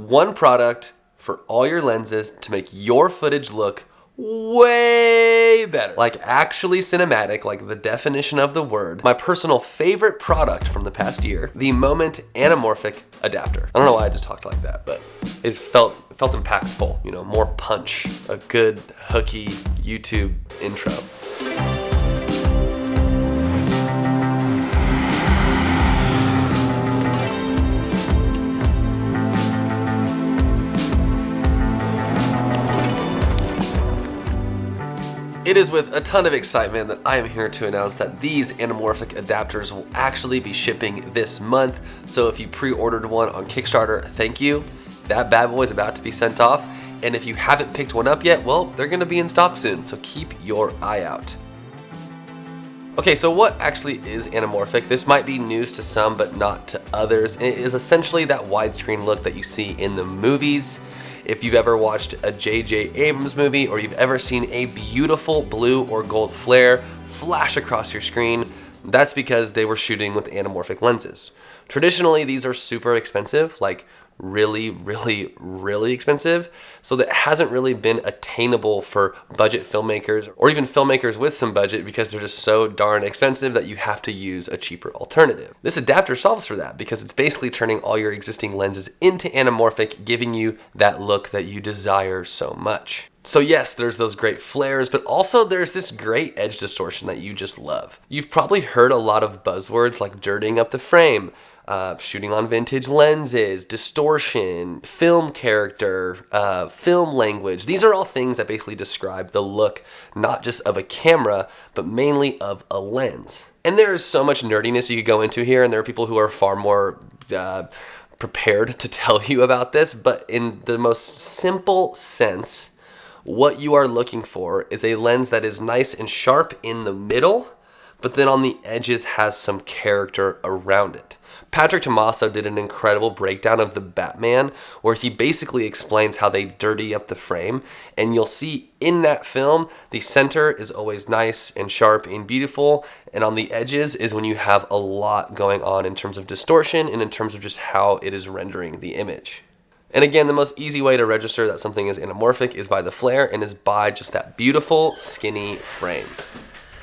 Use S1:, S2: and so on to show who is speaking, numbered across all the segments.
S1: One product for all your lenses to make your footage look way better. Like actually cinematic, like the definition of the word. My personal favorite product from the past year, the Moment Anamorphic adapter. I don't know why I just talked like that, but it felt impactful, you know, more punch, a good hooky YouTube intro. It is with a ton of excitement that I am here to announce that these anamorphic adapters will actually be shipping this month. So if you pre-ordered one on Kickstarter, thank you. That bad boy is about to be sent off. And if you haven't picked one up yet, well, they're gonna be in stock soon, so keep your eye out. Okay, so what actually is anamorphic? This might be news to some, but not to others. It is essentially that widescreen look that you see in the movies. If you've ever watched a J.J. Abrams movie, or you've ever seen a beautiful blue or gold flare flash across your screen, that's because they were shooting with anamorphic lenses. Traditionally, these are super expensive, like really, really, really expensive. So that hasn't really been attainable for budget filmmakers or even filmmakers with some budget because they're just so darn expensive that you have to use a cheaper alternative. This adapter solves for that because it's basically turning all your existing lenses into anamorphic, giving you that look that you desire so much. So yes, there's those great flares, but also there's this great edge distortion that you just love. You've probably heard a lot of buzzwords like dirtying up the frame, shooting on vintage lenses, distortion, film character, film language. These are all things that basically describe the look, not just of a camera, but mainly of a lens. And there is so much nerdiness you could go into here, and there are people who are far more prepared to tell you about this, but in the most simple sense, what you are looking for is a lens that is nice and sharp in the middle, but then on the edges has some character around it. Patrick Tomaso did an incredible breakdown of the Batman where he basically explains how they dirty up the frame, and you'll see in that film the center is always nice and sharp and beautiful, and on the edges is when you have a lot going on in terms of distortion and in terms of just how it is rendering the image. And again, the most easy way to register that something is anamorphic is by the flare and is by just that beautiful skinny frame.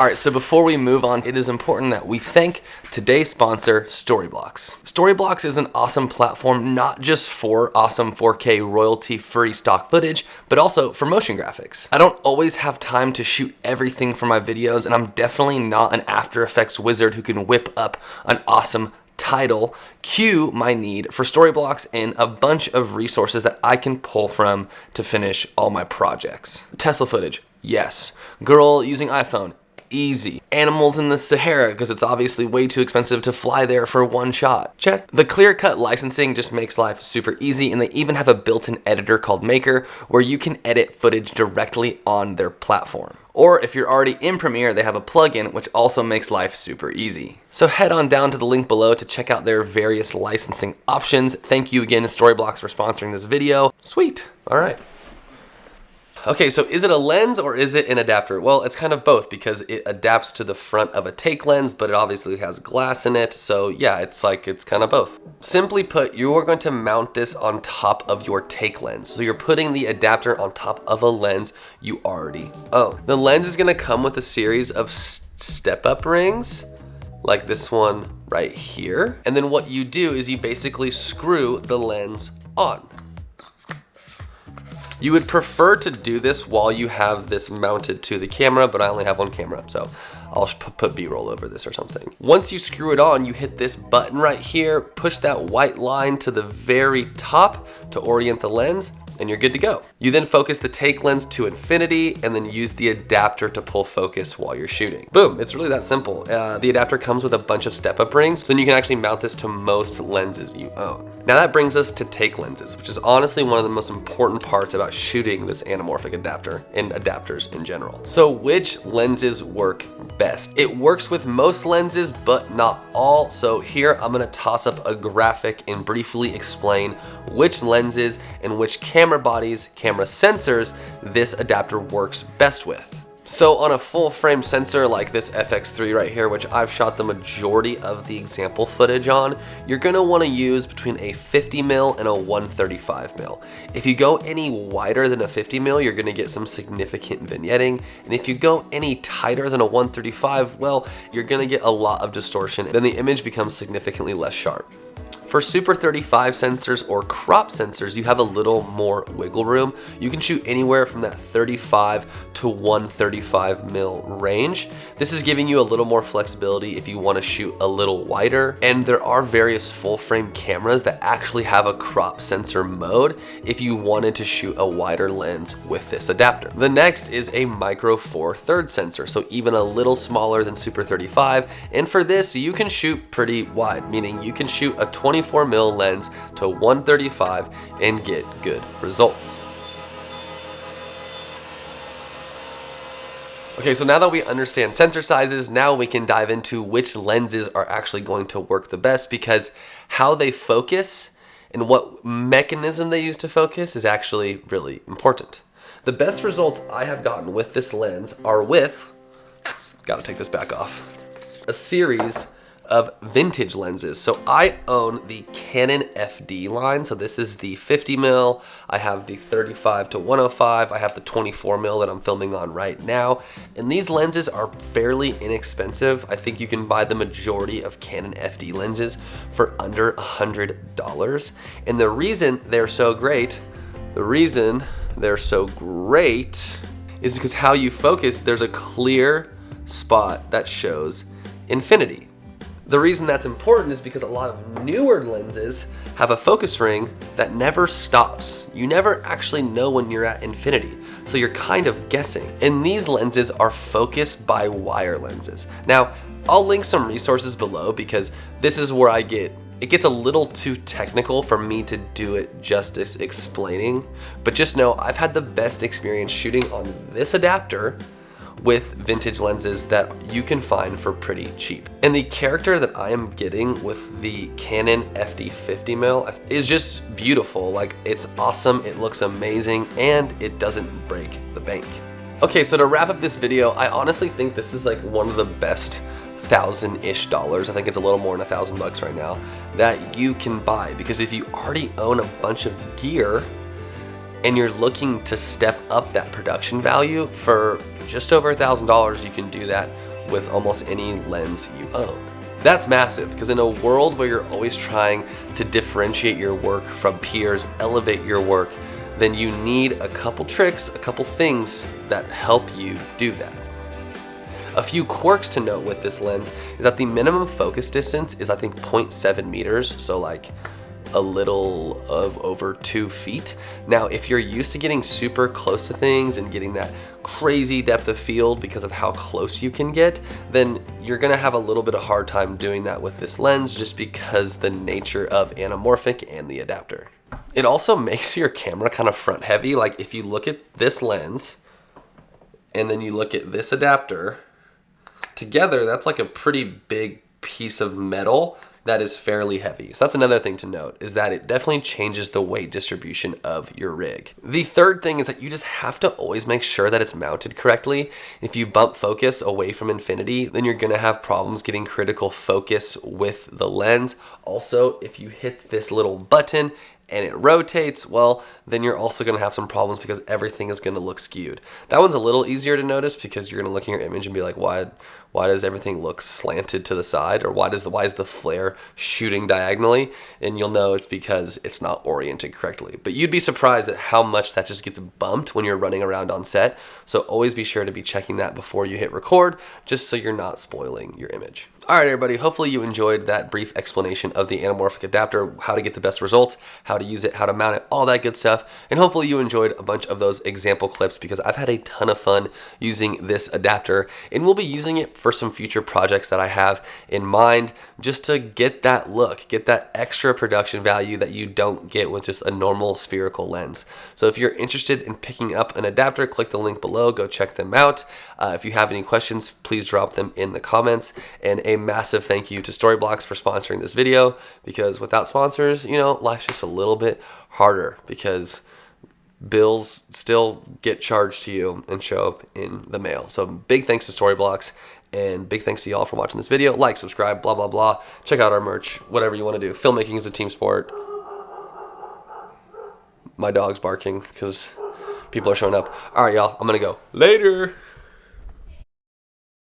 S1: All right, so before we move on, it is important that we thank today's sponsor, Storyblocks. Storyblocks is an awesome platform, not just for awesome 4K royalty-free stock footage, but also for motion graphics. I don't always have time to shoot everything for my videos, and I'm definitely not an After Effects wizard who can whip up an awesome title. Cue my need for Storyblocks and a bunch of resources that I can pull from to finish all my projects. Tesla footage, yes. Girl using iPhone, easy. Animals in the Sahara, because it's obviously way too expensive to fly there for one shot. Check. The clear-cut licensing just makes life super easy, and they even have a built-in editor called Maker where you can edit footage directly on their platform. Or if you're already in Premiere, they have a plugin which also makes life super easy. So head on down to the link below to check out their various licensing options. Thank you again to Storyblocks for sponsoring this video. Sweet. All right. Okay, so is it a lens or is it an adapter? Well, it's kind of both because it adapts to the front of a take lens, but it obviously has glass in it. So yeah, it's kind of both. Simply put, you are going to mount this on top of your take lens. So you're putting the adapter on top of a lens you already own. The lens is gonna come with a series of step-up rings, like this one right here. And then what you do is you basically screw the lens on. You would prefer to do this while you have this mounted to the camera, but I only have one camera, so I'll put B-roll over this or something. Once you screw it on, you hit this button right here, push that white line to the very top to orient the lens, and you're good to go. You then focus the take lens to infinity and then use the adapter to pull focus while you're shooting. Boom, it's really that simple. The adapter comes with a bunch of step-up rings, so then you can actually mount this to most lenses you own. Now that brings us to take lenses, which is honestly one of the most important parts about shooting this anamorphic adapter and adapters in general. So which lenses work best? It works with most lenses, but not all. So here I'm gonna toss up a graphic and briefly explain which lenses and which camera bodies, camera sensors this adapter works best with. So on a full frame sensor like this FX3 right here, which I've shot the majority of the example footage on, you're gonna wanna use between a 50 mil and a 135 mil. If you go any wider than a 50 mil, you're gonna get some significant vignetting. And if you go any tighter than a 135, well, you're gonna get a lot of distortion, then the image becomes significantly less sharp. For Super 35 sensors or crop sensors, you have a little more wiggle room. You can shoot anywhere from that 35 to 135 mil range. This is giving you a little more flexibility if you want to shoot a little wider. And there are various full frame cameras that actually have a crop sensor mode if you wanted to shoot a wider lens with this adapter. The next is a Micro Four Thirds sensor, so even a little smaller than Super 35. And for this, you can shoot pretty wide, meaning you can shoot a 24 mil lens to 135 and get good results. Okay, so now that we understand sensor sizes, now we can dive into which lenses are actually going to work the best, because how they focus and what mechanism they use to focus is actually really important. The best results I have gotten with this lens are with, gotta take this back off, a series of vintage lenses. So I own the Canon FD line. So this is the 50 mil. I have the 35 to 105. I have the 24 mil that I'm filming on right now. And these lenses are fairly inexpensive. I think you can buy the majority of Canon FD lenses for under $100. And the reason they're so great, is because how you focus, there's a clear spot that shows infinity. The reason that's important is because a lot of newer lenses have a focus ring that never stops. You never actually know when you're at infinity, so you're kind of guessing. And these lenses are focus by wire lenses. Now, I'll link some resources below because this is where it gets a little too technical for me to do it justice explaining. But just know I've had the best experience shooting on this adapter with vintage lenses that you can find for pretty cheap. And the character that I am getting with the Canon FD 50 mil is just beautiful. Like, it's awesome, it looks amazing, and it doesn't break the bank. Okay, so to wrap up this video, I honestly think this is like one of the best $1,000-ish dollars, I think it's a little more than $1,000 right now, that you can buy. Because if you already own a bunch of gear and you're looking to step up that production value for just over $1,000, you can do that with almost any lens you own. That's massive, because in a world where you're always trying to differentiate your work from peers, elevate your work, then you need a couple tricks, a couple things that help you do that. A few quirks to note with this lens is that the minimum focus distance is, I think, 0.7 meters, so like a little of over 2 feet. Now, if you're used to getting super close to things and getting that crazy depth of field because of how close you can get, then you're gonna have a little bit of hard time doing that with this lens, just because the nature of anamorphic and the adapter. It also makes your camera kind of front heavy. Like, if you look at this lens and then you look at this adapter together, that's like a pretty big piece of metal that is fairly heavy. So that's another thing to note, is that it definitely changes the weight distribution of your rig. The third thing is that you just have to always make sure that it's mounted correctly. If you bump focus away from infinity, then you're gonna have problems getting critical focus with the lens. Also, if you hit this little button and it rotates, well, then you're also gonna have some problems because everything is gonna look skewed. That one's a little easier to notice because you're gonna look in your image and be like, why does everything look slanted to the side? Or why is the flare shooting diagonally? And you'll know it's because it's not oriented correctly. But you'd be surprised at how much that just gets bumped when you're running around on set. So always be sure to be checking that before you hit record, just so you're not spoiling your image. All right, everybody, hopefully you enjoyed that brief explanation of the anamorphic adapter, how to get the best results, how to use it, how to mount it, all that good stuff. And hopefully you enjoyed a bunch of those example clips, because I've had a ton of fun using this adapter, and we'll be using it for some future projects that I have in mind, just to get that look, get that extra production value that you don't get with just a normal spherical lens. So if you're interested in picking up an adapter, click the link below, go check them out. If you have any questions, please drop them in the comments. And a massive thank you to Storyblocks for sponsoring this video, because without sponsors, you know, life's just a little bit harder, because bills still get charged to you and show up in the mail. So big thanks to Storyblocks, and big thanks to y'all for watching this video. Like, subscribe, blah, blah, blah. Check out our merch, whatever you want to do. Filmmaking is a team sport. My dog's barking because people are showing up. All right, y'all, I'm going to go. Later.